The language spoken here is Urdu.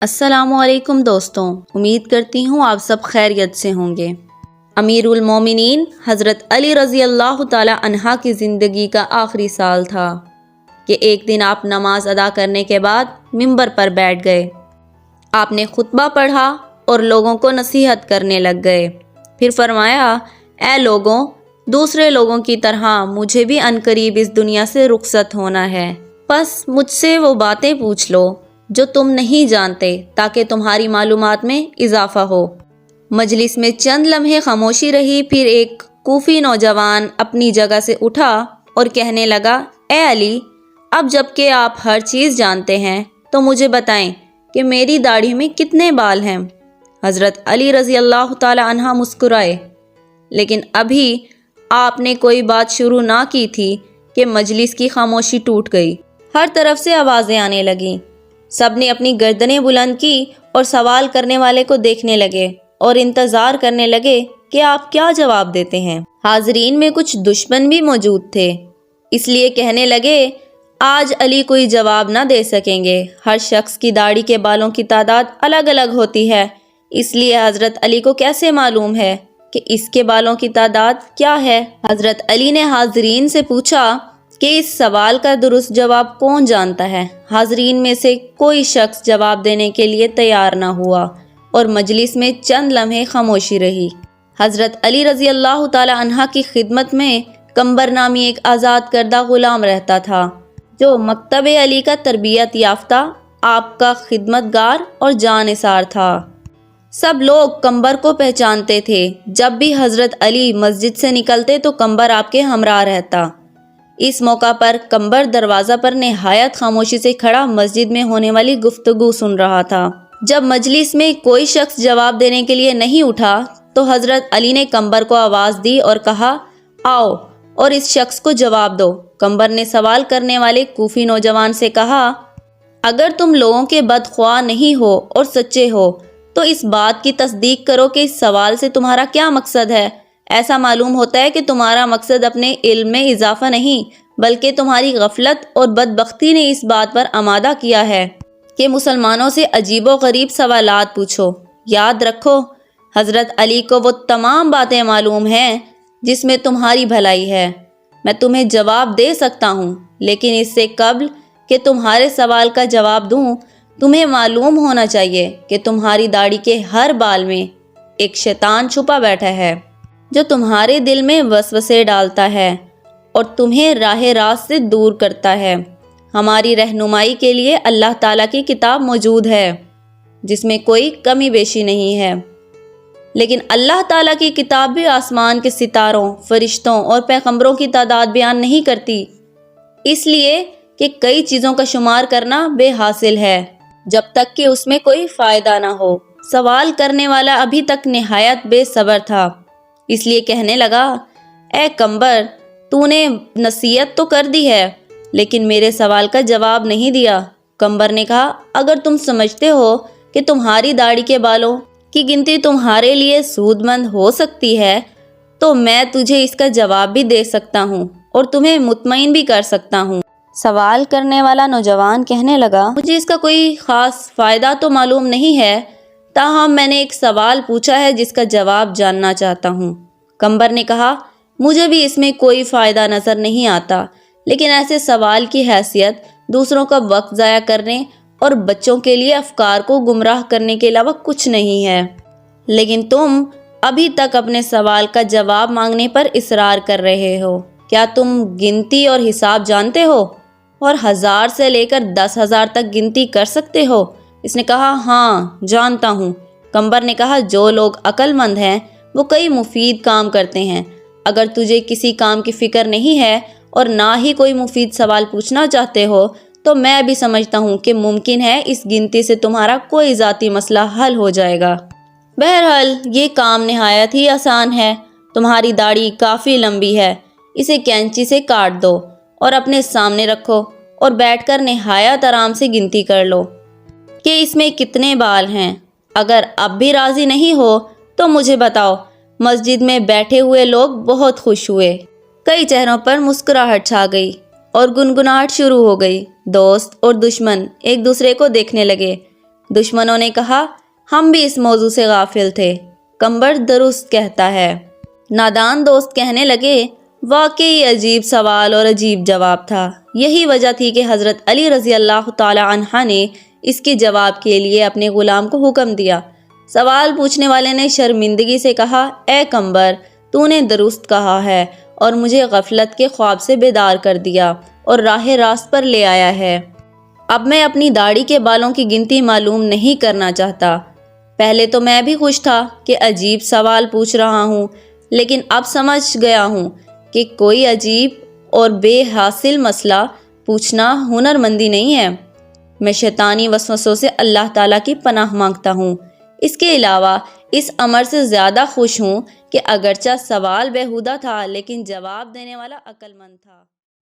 السلام علیکم دوستوں، امید کرتی ہوں آپ سب خیریت سے ہوں گے۔ امیر المومنین حضرت علی رضی اللہ تعالی عنہ کی زندگی کا آخری سال تھا کہ ایک دن آپ نماز ادا کرنے کے بعد منبر پر بیٹھ گئے۔ آپ نے خطبہ پڑھا اور لوگوں کو نصیحت کرنے لگ گئے۔ پھر فرمایا، اے لوگوں، دوسرے لوگوں کی طرح مجھے بھی عنقریب اس دنیا سے رخصت ہونا ہے، بس مجھ سے وہ باتیں پوچھ لو جو تم نہیں جانتے تاکہ تمہاری معلومات میں اضافہ ہو۔ مجلس میں چند لمحے خاموشی رہی، پھر ایک کوفی نوجوان اپنی جگہ سے اٹھا اور کہنے لگا، اے علی، اب جب کہ آپ ہر چیز جانتے ہیں تو مجھے بتائیں کہ میری داڑھی میں کتنے بال ہیں؟ حضرت علی رضی اللہ تعالی عنہ مسکرائے، لیکن ابھی آپ نے کوئی بات شروع نہ کی تھی کہ مجلس کی خاموشی ٹوٹ گئی۔ ہر طرف سے آوازیں آنے لگیں، سب نے اپنی گردنیں بلند کی اور سوال کرنے والے کو دیکھنے لگے اور انتظار کرنے لگے کہ آپ کیا جواب دیتے ہیں۔ حاضرین میں کچھ دشمن بھی موجود تھے، اس لیے کہنے لگے، آج علی کوئی جواب نہ دے سکیں گے۔ ہر شخص کی داڑھی کے بالوں کی تعداد الگ الگ ہوتی ہے، اس لیے حضرت علی کو کیسے معلوم ہے کہ اس کے بالوں کی تعداد کیا ہے؟ حضرت علی نے حاضرین سے پوچھا کہ اس سوال کا درست جواب کون جانتا ہے؟ حاضرین میں سے کوئی شخص جواب دینے کے لیے تیار نہ ہوا اور مجلس میں چند لمحے خاموشی رہی۔ حضرت علی رضی اللہ تعالی عنہ کی خدمت میں کمبر نامی ایک آزاد کردہ غلام رہتا تھا جو مکتب علی کا تربیت یافتہ آپ کا خدمت گار اور جانثار تھا۔ سب لوگ کمبر کو پہچانتے تھے۔ جب بھی حضرت علی مسجد سے نکلتے تو کمبر آپ کے ہمراہ رہتا۔ اس موقع پر کمبر دروازہ پر نہایت خاموشی سے کھڑا مسجد میں ہونے والی گفتگو سن رہا تھا۔ جب مجلس میں کوئی شخص جواب دینے کے لیے نہیں اٹھا تو حضرت علی نے کمبر کو آواز دی اور کہا، آؤ اور اس شخص کو جواب دو۔ کمبر نے سوال کرنے والے کوفی نوجوان سے کہا، اگر تم لوگوں کے بدخواہ نہیں ہو اور سچے ہو تو اس بات کی تصدیق کرو کہ اس سوال سے تمہارا کیا مقصد ہے؟ ایسا معلوم ہوتا ہے کہ تمہارا مقصد اپنے علم میں اضافہ نہیں بلکہ تمہاری غفلت اور بدبختی نے اس بات پر آمادہ کیا ہے کہ مسلمانوں سے عجیب و غریب سوالات پوچھو۔ یاد رکھو، حضرت علی کو وہ تمام باتیں معلوم ہیں جس میں تمہاری بھلائی ہے۔ میں تمہیں جواب دے سکتا ہوں، لیکن اس سے قبل کہ تمہارے سوال کا جواب دوں تمہیں معلوم ہونا چاہیے کہ تمہاری داڑھی کے ہر بال میں ایک شیطان چھپا بیٹھا ہے جو تمہارے دل میں وسوسے ڈالتا ہے اور تمہیں راہ راست سے دور کرتا ہے۔ ہماری رہنمائی کے لیے اللہ تعالیٰ کی کتاب موجود ہے جس میں کوئی کمی بیشی نہیں ہے، لیکن اللہ تعالیٰ کی کتاب بھی آسمان کے ستاروں، فرشتوں اور پیغمبروں کی تعداد بیان نہیں کرتی، اس لیے کہ کئی چیزوں کا شمار کرنا بے حاصل ہے جب تک کہ اس میں کوئی فائدہ نہ ہو۔ سوال کرنے والا ابھی تک نہایت بے صبر تھا، اس لیے کہنے لگا، اے کمبر، تو نے نصیحت تو کر دی ہے لیکن میرے سوال کا جواب نہیں دیا۔ کمبر نے کہا، اگر تم سمجھتے ہو کہ تمہاری داڑھی کے بالوں کی گنتی تمہارے لیے سود مند ہو سکتی ہے تو میں تجھے اس کا جواب بھی دے سکتا ہوں اور تمہیں مطمئن بھی کر سکتا ہوں۔ سوال کرنے والا نوجوان کہنے لگا، مجھے اس کا کوئی خاص فائدہ تو معلوم نہیں ہے، تاہم میں نے ایک سوال پوچھا ہے جس کا جواب جاننا چاہتا ہوں۔ کمبر نے کہا، مجھے بھی اس میں کوئی فائدہ نظر نہیں آتا، لیکن ایسے سوال کی حیثیت دوسروں کا وقت ضائع کرنے اور بچوں کے لیے افکار کو گمراہ کرنے کے علاوہ کچھ نہیں ہے، لیکن تم ابھی تک اپنے سوال کا جواب مانگنے پر اصرار کر رہے ہو۔ کیا تم گنتی اور حساب جانتے ہو اور 1000 سے لے کر 10,000 تک گنتی کر سکتے ہو؟ اس نے کہا، ہاں جانتا ہوں۔ کمبر نے کہا، جو لوگ عقل مند ہیں وہ کئی مفید کام کرتے ہیں۔ اگر تجھے کسی کام کی فکر نہیں ہے اور نہ ہی کوئی مفید سوال پوچھنا چاہتے ہو تو میں بھی سمجھتا ہوں کہ ممکن ہے اس گنتی سے تمہارا کوئی ذاتی مسئلہ حل ہو جائے گا۔ بہرحال یہ کام نہایت ہی آسان ہے۔ تمہاری داڑھی کافی لمبی ہے، اسے کینچی سے کاٹ دو اور اپنے سامنے رکھو اور بیٹھ کر نہایت آرام سے گنتی کر لو کہ اس میں کتنے بال ہیں۔ اگر اب بھی راضی نہیں ہو تو مجھے بتاؤ۔ مسجد میں بیٹھے ہوئے لوگ بہت خوش ہوئے، کئی چہروں پر مسکراہٹ چھا گئی اور گنگناہٹ شروع ہو گئی۔ دوست اور دشمن ایک دوسرے کو دیکھنے لگے۔ دشمنوں نے کہا ہم بھی اس موضوع سے غافل تھے، قمبر درست کہتا ہے۔ نادان دوست کہنے لگے واقعی عجیب سوال اور عجیب جواب تھا، یہی وجہ تھی کہ حضرت علی رضی اللہ تعالی عنہ نے اس کے جواب کے لیے اپنے غلام کو حکم دیا۔ سوال پوچھنے والے نے شرمندگی سے کہا اے قمبر، تو نے درست کہا ہے اور مجھے غفلت کے خواب سے بیدار کر دیا اور راہ راست پر لے آیا ہے۔ اب میں اپنی داڑھی کے بالوں کی گنتی معلوم نہیں کرنا چاہتا۔ پہلے تو میں بھی خوش تھا کہ عجیب سوال پوچھ رہا ہوں، لیکن اب سمجھ گیا ہوں کہ کوئی عجیب اور بے حاصل مسئلہ پوچھنا ہنرمندی نہیں ہے۔ میں شیطانی وسوسوں سے اللہ تعالیٰ کی پناہ مانگتا ہوں۔ اس کے علاوہ اس امر سے زیادہ خوش ہوں کہ اگرچہ سوال بیہودہ تھا لیکن جواب دینے والا عقل مند تھا۔